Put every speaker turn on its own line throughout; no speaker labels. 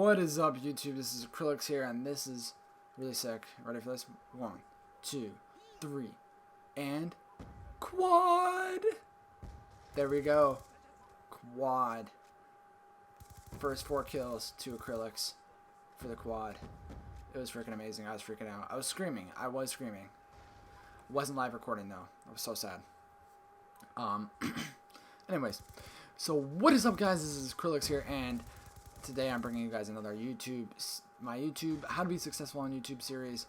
What is up, YouTube? This is Acrillix here, and this is really sick. Ready for this? 1, 2, 3, and quad! There we go. Quad. First 4 kills to Acrillix for the quad. It was freaking amazing. I was freaking out. I was screaming. Wasn't live recording, though. I was so sad. Anyways. So, what is up, guys? This is Acrillix here, and today I'm bringing you guys another my YouTube How to Be Successful on YouTube series.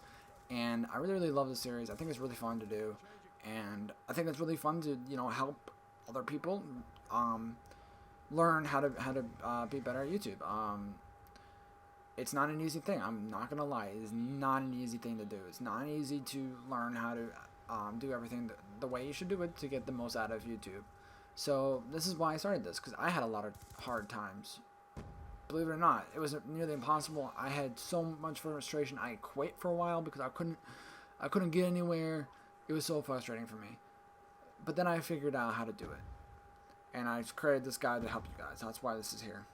And I really love this series. I think it's really fun to do, and I think it's really fun to help other people learn how to be better at YouTube. It's not an easy thing. I'm not gonna lie. It's not an easy thing to do. It's not easy to learn how to do everything the way you should do it to get the most out of YouTube. So this is why I started this, because I had a lot of hard times. Believe it or not, it was nearly impossible. I had so much frustration. I quit for a while because I couldn't get anywhere. It was so frustrating for me. But then I figured out how to do it, and I created this guide to help you guys. That's why this is here.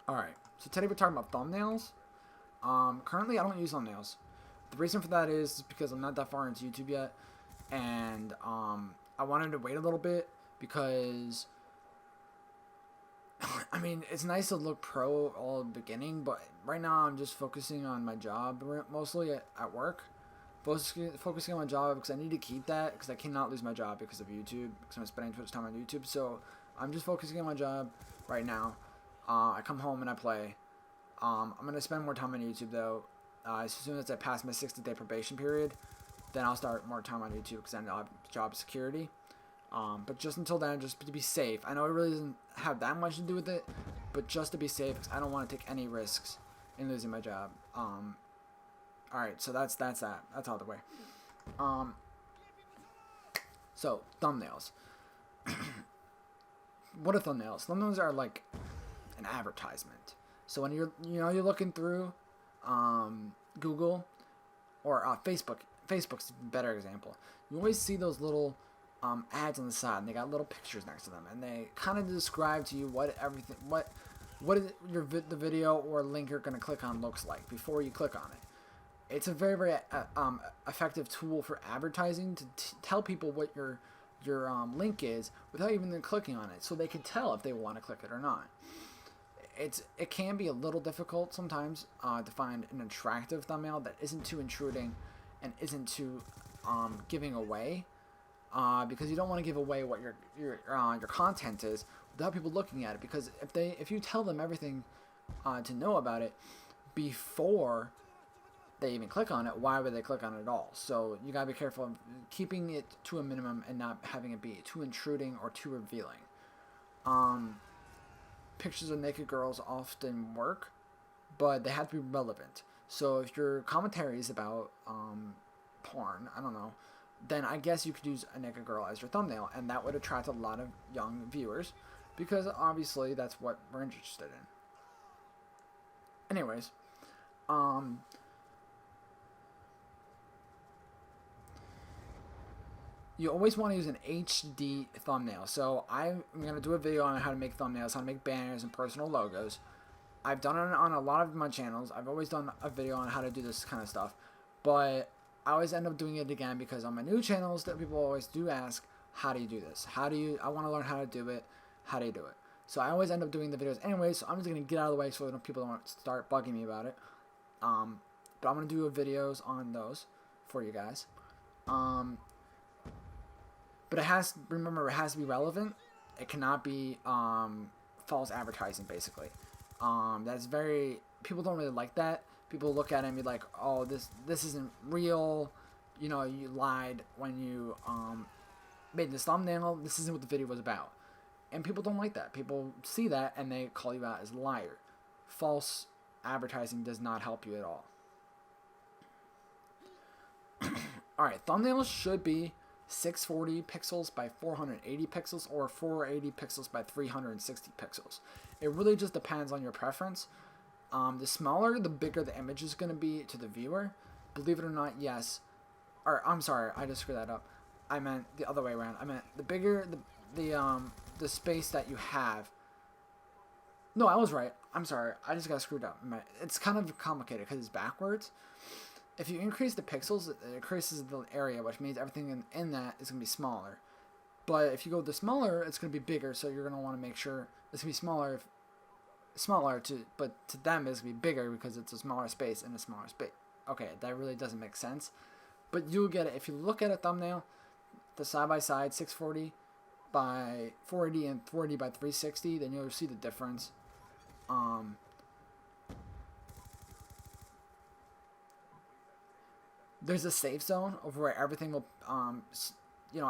All right. So today we're talking about thumbnails. Currently, I don't use thumbnails. The reason for that is because I'm not that far into YouTube yet, and I wanted to wait a little bit because, I mean, it's nice to look pro all at the beginning, but right now I'm just focusing on my job mostly at work. Focusing on my job because I need to keep that, because I cannot lose my job because of YouTube, because I'm spending too much time on YouTube. So I'm just focusing on my job right now. I come home and I play. I'm going to spend more time on YouTube, though. As soon as I pass my 60-day probation period, then I'll start more time on YouTube, because then I'll have job security. But just until then, just to be safe. I know it really doesn't have that much to do with it, but just to be safe, because I don't want to take any risks in losing my job. Alright, so that's that. That's out of the way. So, thumbnails. What are thumbnails? Thumbnails are like an advertisement. So when you're looking through Google or Facebook's a better example. You always see those little ads on the side, and they got little pictures next to them, and they kind of describe to you what the video or link you're going to click on looks like before you click on it. It's a very effective tool for advertising to tell people what your link is without even clicking on it, so they can tell if they want to click it or not. It can be a little difficult sometimes to find an attractive thumbnail that isn't too intruding and isn't too giving away, because you don't want to give away what your content is without people looking at it. Because if you tell them everything to know about it before they even click on it, why would they click on it at all? So you gotta be careful of keeping it to a minimum and not having it be too intruding or too revealing. Pictures of naked girls often work, but they have to be relevant. So if your commentary is about porn, I don't know, then I guess you could use a naked girl as your thumbnail, and that would attract a lot of young viewers, because obviously that's what we're interested in. Anyways, you always want to use an HD thumbnail. So I'm going to do a video on how to make thumbnails, how to make banners and personal logos. I've done it on a lot of my channels. I've always done a video on how to do this kind of stuff, but I always end up doing it again, because on my new channels that people always do ask, how do you do this? I want to learn how to do it. How do you do it? So I always end up doing the videos anyway, so I'm just going to get out of the way so that people don't start bugging me about it. But I'm going to do videos on those for you guys. But it has to be relevant. It cannot be false advertising, basically. People don't really like that. People look at it and be like, oh, this isn't real. You lied when you made this thumbnail. This isn't what the video was about. And people don't like that. People see that and they call you out as a liar. False advertising does not help you at all. Alright, thumbnails should be 640 pixels by 480 pixels or 480 pixels by 360 pixels. It really just depends on your preference. The smaller, the bigger the image is going to be to the viewer. Believe it or not, yes. Or, I'm sorry, I just screwed that up. I meant the other way around. I meant the bigger the space that you have No, I was right. I'm sorry. I just got screwed up. It's kind of complicated because it's backwards. If you increase the pixels, it increases the area, which means everything in that is going to be smaller. But if you go the smaller, it's going to be bigger. So you're going to want to make sure it's going to be smaller but to them it's going to be bigger because it's a smaller space in a smaller space. Okay, that really doesn't make sense. But you'll get it. If you look at a thumbnail, the side-by-side 640 by 480 and 480 by 360, then you'll see the difference. There's a safe zone of where everything will,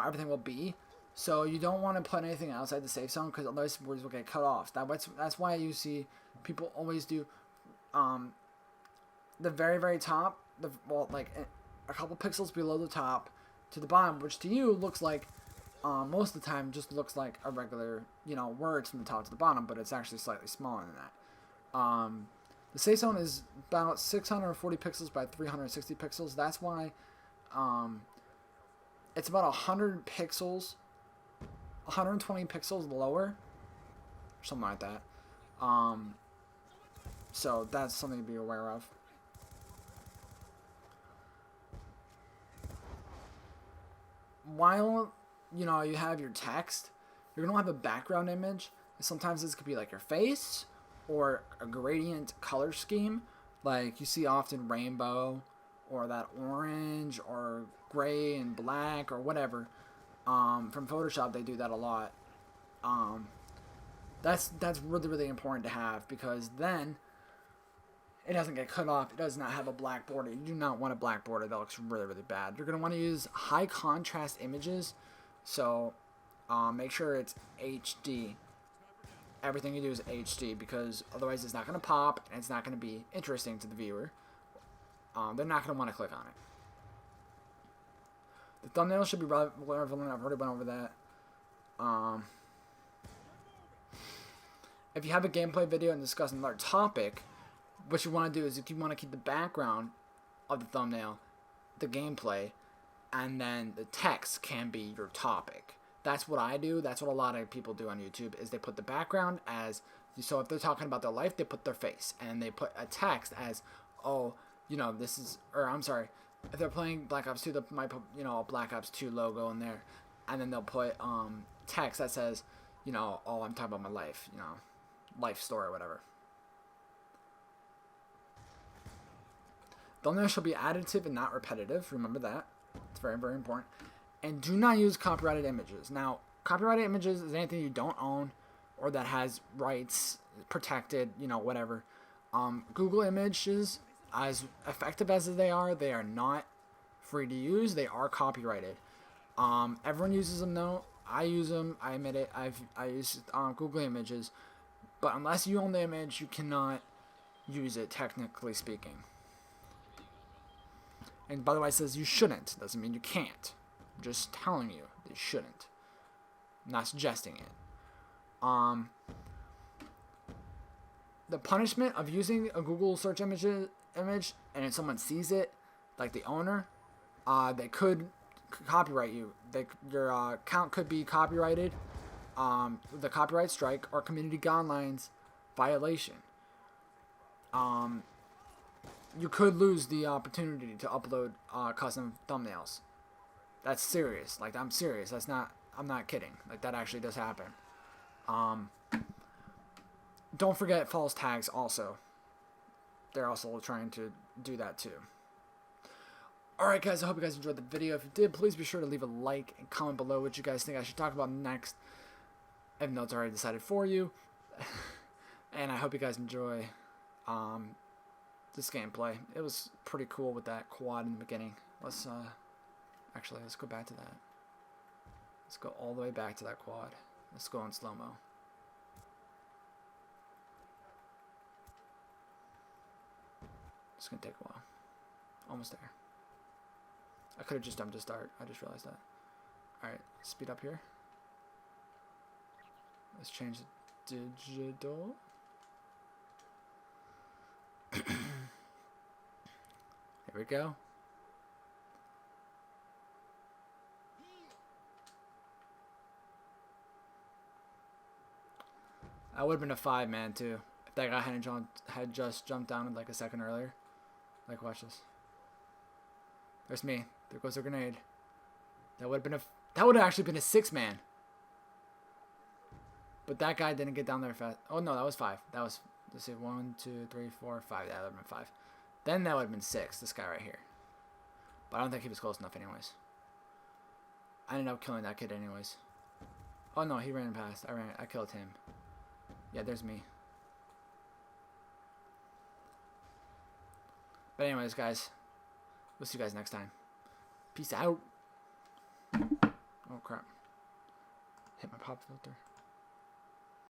everything will be. So you don't want to put anything outside the safe zone because otherwise words will get cut off. That's why you see people always do, the very, very top, like a couple pixels below the top to the bottom, which to you looks like, most of the time just looks like a regular, words from the top to the bottom, but it's actually slightly smaller than that. The safe zone is about 640 pixels by 360 pixels. That's why, it's about 100 pixels, 120 pixels lower, something like that. So that's something to be aware of. While you have your text, you're gonna have a background image. Sometimes this could be like your face or a gradient color scheme, like you see often rainbow or that orange or gray and black or whatever. From Photoshop, they do that a lot. That's really, really important to have because then it doesn't get cut off. It does not have a black border. You do not want a black border. That looks really, really bad. You're going to want to use high contrast images. So make sure it's HD. Everything you do is HD because otherwise it's not going to pop and it's not going to be interesting to the viewer. They're not going to want to click on it. The thumbnail should be relevant. I've already went over that. If you have a gameplay video and discuss another topic, what you want to do is if you want to keep the background of the thumbnail, the gameplay, and then the text can be your topic. That's what I do. That's what a lot of people do on YouTube is they put the background as, so if they're talking about their life, they put their face, and they put a text as, this is, or I'm sorry, if they're playing Black Ops 2, they might put, a Black Ops 2 logo in there, and then they'll put text that says, I'm talking about my life, life story or whatever. Thumbnail shall be additive and not repetitive. Remember that. It's very, very important. And do not use copyrighted images. Now, copyrighted images is anything you don't own or that has rights protected, whatever. Google images, as effective as they are not free to use. They are copyrighted. Everyone uses them though. I use them. I admit it. I use Google images. But unless you own the image, you cannot use it, technically speaking. And by the way, it says you shouldn't. Doesn't mean you can't. I'm just telling you you shouldn't. I'm not suggesting it. The punishment of using a Google search image and if someone sees it, like the owner, they could copyright you. Your account could be copyrighted, the copyright strike or community guidelines violation. You could lose the opportunity to upload custom thumbnails. That's serious. Like, I'm serious. I'm not kidding. Like, that actually does happen. Don't forget false tags also. They're also trying to do that too. Alright guys, I hope you guys enjoyed the video. If you did, please be sure to leave a like and comment below what you guys think I should talk about next. Even though it's already decided for you. And I hope you guys enjoy this gameplay. It was pretty cool with that quad in the beginning. Let's go back to that. Let's go all the way back to that quad. Let's go in slow-mo. It's gonna take a while. Almost there. I could have just jumped to start. I just realized that. Alright, speed up here. Let's change the digital. Here we go. I would have been a 5-man too if that guy had just jumped down like a second earlier. Like, watch this. There's me. There goes the grenade. That would have actually been a 6-man. But that guy didn't get down there fast. Oh no, that was 5. That was, let's see, 1, 2, 3, 4, 5. Yeah, that would have been 5. Then that would have been 6. This guy right here. But I don't think he was close enough anyways. I ended up killing that kid anyways. Oh no, he ran past. I killed him. Yeah, there's me. But anyways, guys, we'll see you guys next time. Peace out. Oh crap. Hit my pop filter.